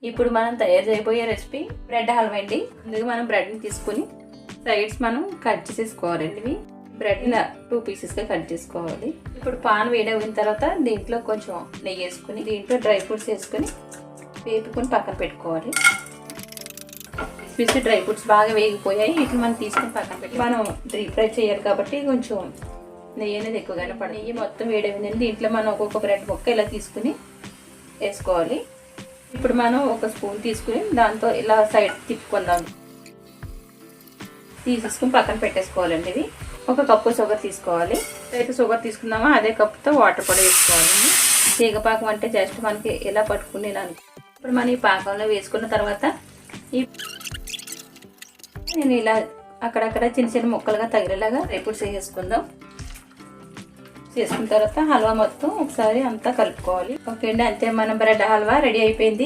ఇప్పుడు మనం తయారు చేయబోయే రెసిపీ బ్రెడ్ హల్వా అండి. అందుకే మనం బ్రెడ్ని తీసుకుని సైడ్స్ మనం కట్ చేసేసుకోవాలండి. ఇవి బ్రెడ్ 2 పీసెస్గా కట్ చేసుకోవాలి. ఇప్పుడు పాన్ వేడైన తర్వాత దీంట్లో కొంచెం నెయ్యి వేసుకుని దీంట్లో డ్రై ఫ్రూట్స్ వేసుకుని వేపుకొని పక్కన పెట్టుకోవాలి. కిస్మిస్ డ్రై ఫ్రూట్స్ బాగా వేగిపోయాయి. వీటిని మనం తీసుకుని పక్కన పెట్టి మనం డీప్ ఫ్రై చేయాలి కాబట్టి కొంచెం నెయ్యి అనేది ఎక్కువగానే పడుతుంది. నెయ్యి మొత్తం వేడైందండి. దీంట్లో మనం ఒక్కొక్క బ్రెడ్ ముక్క ఇలా తీసుకుని వేసుకోవాలి. ఇప్పుడు మనం ఒక స్పూన్ తీసుకుని దాంతో ఇలా సైడ్ తిప్పుకుందాం. తీసేసుకుని పక్కన పెట్టేసుకోవాలండి. ఇది ఒక కప్పు షుగర్ తీసుకోవాలి. అయితే షుగర్ తీసుకుందామో అదే కప్పుతో వాటర్ కూడా వేసుకోవాలండి. తీగపాకం అంటే జస్ట్ మనకి ఇలా పట్టుకుని ఇలా ఇప్పుడు మనం ఈ పాకంలో వేసుకున్న తర్వాత నేను ఇలా అక్కడక్కడ చిన్న చిన్న ముక్కలుగా తగిలేలాగా డ్రై ఫ్రూట్స్ వేసుకుందాం. చేసుకున్న తర్వాత హల్వా మొత్తం ఒకసారి అంతా కలుపుకోవాలి. ఓకే అండి, అంతే మన బ్రెడ్ హల్వా రెడీ అయిపోయింది.